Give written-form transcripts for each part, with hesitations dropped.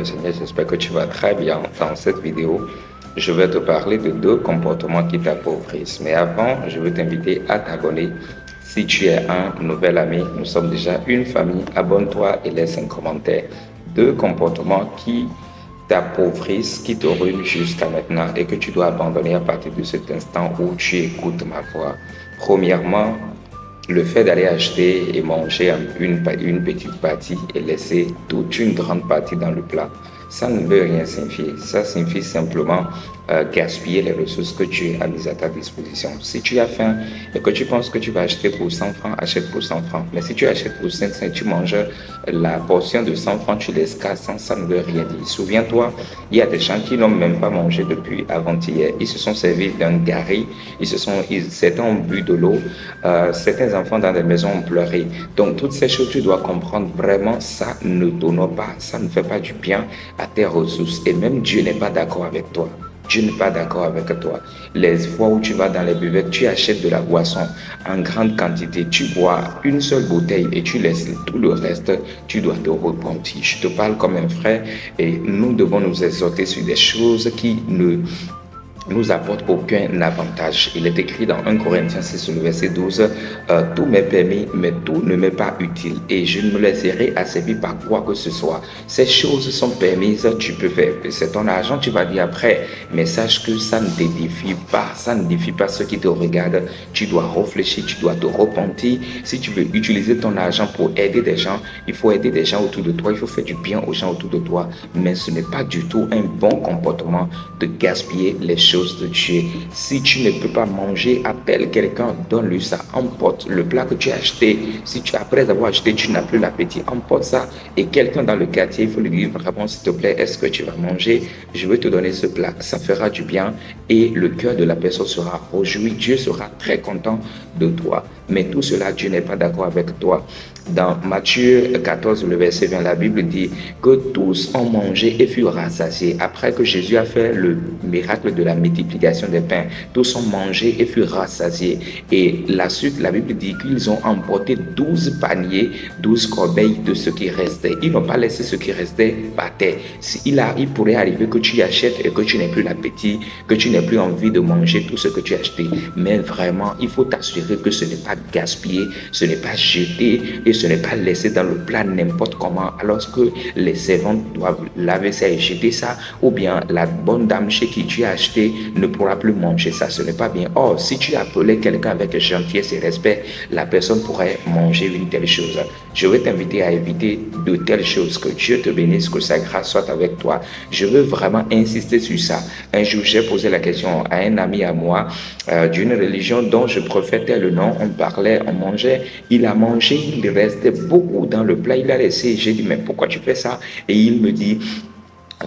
le Seigneur, j'espère que tu vas très bien. Dans cette vidéo, je vais te parler de deux comportements qui t'appauvrissent. Mais avant, je veux t'inviter à t'abonner. Si tu es un nouvel ami, nous sommes déjà une famille. Abonne-toi et laisse un commentaire. Deux comportements qui t'appauvrissent, qui te ruinent jusqu'à maintenant et que tu dois abandonner à partir de cet instant où tu écoutes ma voix. Premièrement, le fait d'aller acheter et manger une petite partie et laisser toute une grande partie dans le plat, ça ne veut rien signifier. Ça signifie simplement gaspiller les ressources que tu as mises à ta disposition. Si tu as faim et que tu penses que tu vas acheter pour 100 francs, achète pour 100 francs. Mais si tu achètes pour 500 et tu manges la portion de 100 francs, tu laisses 400, ça ne veut rien dire. Souviens-toi, il y a des gens qui n'ont même pas mangé depuis avant-hier. Ils se sont servis d'un gari, certains ont bu de l'eau, certains enfants dans des maisons ont pleuré. Donc toutes ces choses, tu dois comprendre vraiment, ça ne t'honore pas, ça ne fait pas du bien à tes ressources. Et même Dieu n'est pas d'accord avec toi. Dieu n'est pas d'accord avec toi. Les fois où tu vas dans les buvettes, tu achètes de la boisson en grande quantité, tu bois une seule bouteille et tu laisses tout le reste, tu dois te repentir. Je te parle comme un frère et nous devons nous exhorter sur des choses qui ne nous apporte aucun avantage. Il est écrit dans 1 Corinthiens 6, le verset 12, tout m'est permis, mais tout ne m'est pas utile, et je ne me laisserai asservir par quoi que ce soit. Ces choses sont permises, tu peux faire. C'est ton argent, tu vas dire après, mais sache que ça ne t'édifie pas, ça ne défie pas ceux qui te regardent. Tu dois réfléchir, tu dois te repentir. Si tu veux utiliser ton argent pour aider des gens, il faut aider des gens autour de toi, il faut faire du bien aux gens autour de toi, mais ce n'est pas du tout un bon comportement de gaspiller les choses de Dieu. Si tu ne peux pas manger, appelle quelqu'un, donne-lui ça, emporte le plat que tu as acheté. Si tu, après avoir acheté, tu n'as plus l'appétit, emporte ça et quelqu'un dans le quartier, il faut lui dire vraiment, s'il te plaît, est-ce que tu vas manger? Je veux te donner ce plat. Ça fera du bien et le cœur de la personne sera réjoui. Dieu sera très content de toi. Mais tout cela, Dieu n'est pas d'accord avec toi. Dans Matthieu 14, le verset 20, la Bible dit que tous ont mangé et furent rassasiés. Après que Jésus a fait le miracle de la multiplication des pains, tous ont mangé et furent rassasiés. Et la suite, la Bible dit qu'ils ont emporté 12 paniers, 12 corbeilles de ce qui restait. Ils n'ont pas laissé ce qui restait par terre. Il pourrait arriver que tu achètes et que tu n'aies plus l'appétit, que tu n'aies plus envie de manger tout ce que tu as acheté. Mais vraiment, il faut t'assurer que ce n'est pas gaspillé, ce n'est pas jeté et ce n'est pas laissé dans le plat n'importe comment alors que les servantes doivent laver ça et jeter ça, ou bien la bonne dame chez qui tu as acheté ne pourra plus manger ça. Ce n'est pas bien. Or, si tu appelais quelqu'un avec gentillesse et respect, la personne pourrait manger une telle chose. Je veux t'inviter à éviter de telles choses. Que Dieu te bénisse, que sa grâce soit avec toi. Je veux vraiment insister sur ça. Un jour, j'ai posé la question à un ami à moi d'une religion dont je profitais le nom. On parlait, on mangeait. Il a mangé, il restait beaucoup dans le plat. Il a laissé. J'ai dit, mais pourquoi tu fais ça? Et il me dit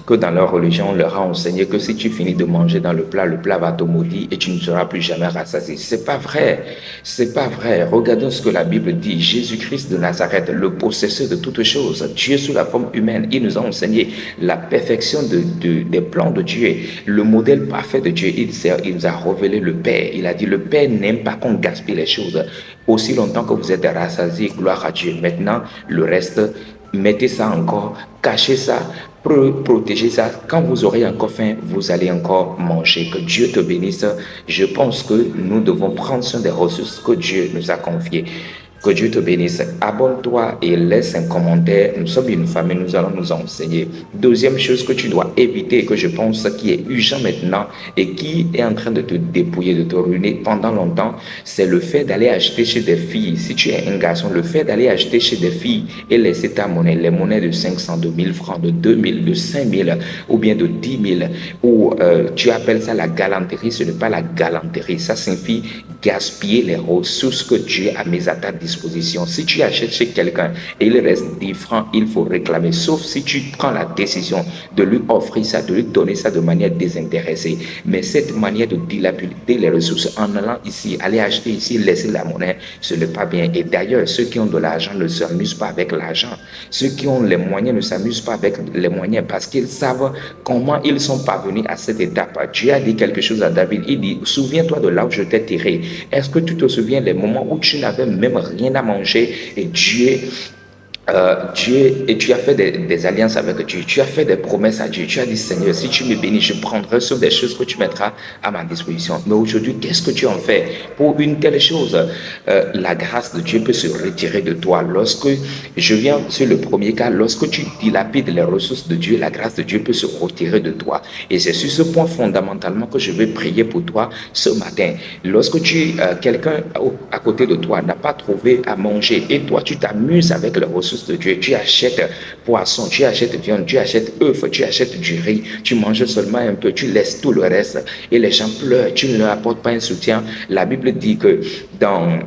que dans leur religion, on leur a enseigné que si tu finis de manger dans le plat va te maudire et tu ne seras plus jamais rassasié. C'est pas vrai. C'est pas vrai. Regardons ce que la Bible dit. Jésus-Christ de Nazareth, le possesseur de toutes choses, Dieu sous la forme humaine, il nous a enseigné la perfection des plans de Dieu, le modèle parfait de Dieu. Il nous a révélé le Père. Il a dit, le Père n'aime pas qu'on gaspille les choses. Aussi longtemps que vous êtes rassasiés, gloire à Dieu. Maintenant, le reste, mettez ça encore, cachez ça, protéger ça. Quand vous aurez encore faim, vous allez encore manger. Que Dieu te bénisse. Je pense que nous devons prendre soin des ressources que Dieu nous a confiées. Que Dieu te bénisse. Abonne-toi et laisse un commentaire. Nous sommes une famille, nous allons nous enseigner. Deuxième chose que tu dois éviter, que je pense qui est urgent maintenant et qui est en train de te dépouiller, de te ruiner pendant longtemps, c'est le fait d'aller acheter chez des filles. Si tu es un garçon, le fait d'aller acheter chez des filles et laisser ta monnaie, les monnaies de 500, de 1000 francs, de 2000, de 5000 ou bien de 10 000, ou tu appelles ça la galanterie, ce n'est pas la galanterie. Ça signifie gaspiller les ressources que Dieu a mises à ta disposition. Si tu achètes chez quelqu'un et il reste 10 francs, il faut réclamer, sauf si tu prends la décision de lui offrir ça, de lui donner ça de manière désintéressée. Mais cette manière de dilapider les ressources en allant ici, aller acheter ici, laisser la monnaie, ce n'est pas bien. Et d'ailleurs, ceux qui ont de l'argent ne s'amusent pas avec l'argent. Ceux qui ont les moyens ne s'amusent pas avec les moyens parce qu'ils savent comment ils sont parvenus à cette étape. Dieu a dit quelque chose à David. Il dit, souviens-toi de là où je t'ai tiré. Est-ce que tu te souviens les moments où tu n'avais même rien à manger et Dieu Dieu, et tu as fait des alliances avec Dieu, tu as fait des promesses à Dieu, tu as dit Seigneur, si tu me bénis, je prendrai sur des choses que tu mettras à ma disposition. Mais aujourd'hui, qu'est-ce que tu en fais pour une telle chose? La grâce de Dieu peut se retirer de toi. Lorsque je viens sur le premier cas, lorsque tu dilapides les ressources de Dieu, la grâce de Dieu peut se retirer de toi. Et c'est sur ce point fondamentalement que je vais prier pour toi ce matin. Lorsque quelqu'un à côté de toi n'a pas trouvé à manger et toi tu t'amuses avec les ressources de Dieu, tu achètes poisson, tu achètes viande, tu achètes œufs, tu achètes du riz, tu manges seulement un peu, tu laisses tout le reste et les gens pleurent, tu ne leur apportes pas un soutien. La Bible dit que dans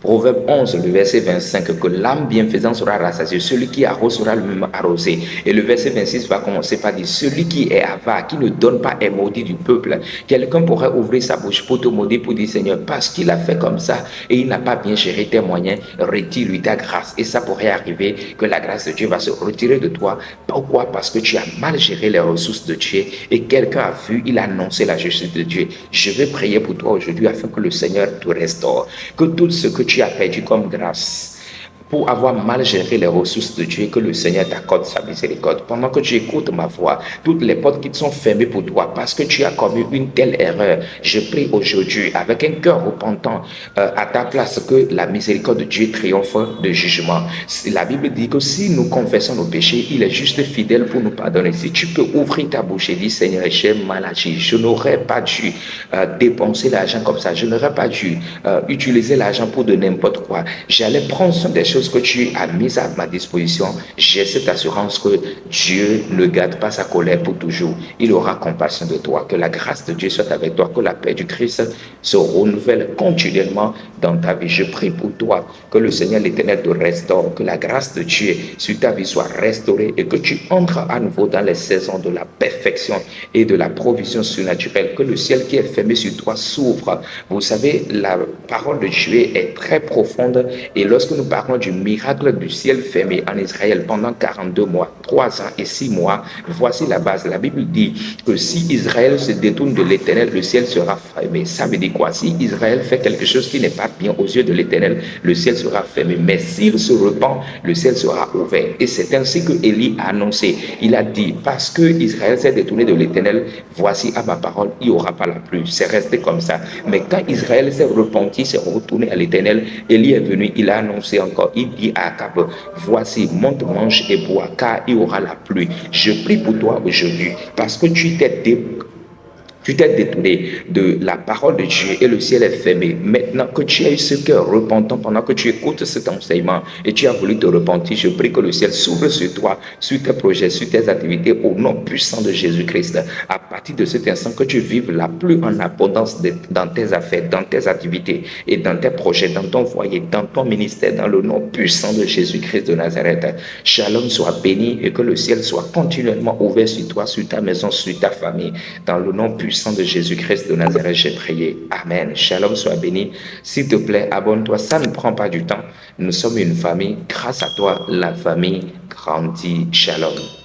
Proverbe 11, le verset 25, que l'âme bienfaisante sera rassasiée, celui qui arrose sera lui-même arrosé. Et le verset 26 va commencer par dire, celui qui est avare, qui ne donne pas, est maudit du peuple. Quelqu'un pourrait ouvrir sa bouche pour te maudire, pour dire, Seigneur, parce qu'il a fait comme ça et il n'a pas bien géré tes moyens, retire-lui ta grâce. Et ça pourrait arriver que la grâce de Dieu va se retirer de toi. Pourquoi? Parce que tu as mal géré les ressources de Dieu et quelqu'un a vu, il a annoncé la justice de Dieu. Je vais prier pour toi aujourd'hui afin que le Seigneur te restaure, que tout ce que tu as perdu comme grâce pour avoir mal géré les ressources de Dieu, que le Seigneur t'accorde sa miséricorde. Pendant que tu écoutes ma voix, toutes les portes qui te sont fermées pour toi parce que tu as commis une telle erreur, je prie aujourd'hui avec un cœur repentant à ta place que la miséricorde de Dieu triomphe de jugement. La Bible dit que si nous confessons nos péchés, il est juste fidèle pour nous pardonner. Si tu peux ouvrir ta bouche et dire, Seigneur, j'ai mal agi, je n'aurais pas dû dépenser l'argent comme ça, je n'aurais pas dû utiliser l'argent pour de n'importe quoi. J'allais prendre soin des choses que tu as mises à ma disposition. J'ai cette assurance que Dieu ne garde pas sa colère pour toujours. Il aura compassion de toi. Que la grâce de Dieu soit avec toi. Que la paix du Christ se renouvelle continuellement dans ta vie. Je prie pour toi. Que le Seigneur l'Éternel te restaure. Que la grâce de Dieu sur ta vie soit restaurée et que tu entres à nouveau dans les saisons de la perfection et de la provision surnaturelle. Que le ciel qui est fermé sur toi s'ouvre. Vous savez, la parole de Dieu est très profonde et lorsque nous parlons du miracle du ciel fermé en Israël pendant 42 mois, 3 ans et 6 mois, voici la base. La Bible dit que si Israël se détourne de l'Éternel, le ciel sera fermé. Ça veut dire quoi? Si Israël fait quelque chose qui n'est pas bien aux yeux de l'Éternel, le ciel sera fermé. Mais s'il se repent, le ciel sera ouvert. Et c'est ainsi que Élie a annoncé. Il a dit, parce que Israël s'est détourné de l'Éternel, voici à ma parole, il n'y aura pas la pluie. C'est resté comme ça. Mais quand Israël s'est repenti, s'est retourné à l'Éternel, Élie est venu, il a annoncé encore, il dit à Akab, voici, monte, mange et bois, car il y aura la pluie. Je prie pour toi aujourd'hui, parce que tu t'es détourné de la parole de Dieu et le ciel est fermé. Maintenant que tu as eu ce cœur repentant, pendant que tu écoutes cet enseignement et tu as voulu te repentir, je prie que le ciel s'ouvre sur toi, sur tes projets, sur tes activités, au nom puissant de Jésus-Christ. À partir de cet instant, que tu vives la plus en abondance dans tes affaires, dans tes activités et dans tes projets, dans ton foyer, dans ton ministère, dans le nom puissant de Jésus-Christ de Nazareth. Shalom soit béni et que le ciel soit continuellement ouvert sur toi, sur ta maison, sur ta famille, dans le nom puissant de Jésus-Christ de Nazareth, j'ai prié. Amen. Shalom, sois béni. S'il te plaît, abonne-toi. Ça ne prend pas du temps. Nous sommes une famille. Grâce à toi, la famille grandit. Shalom.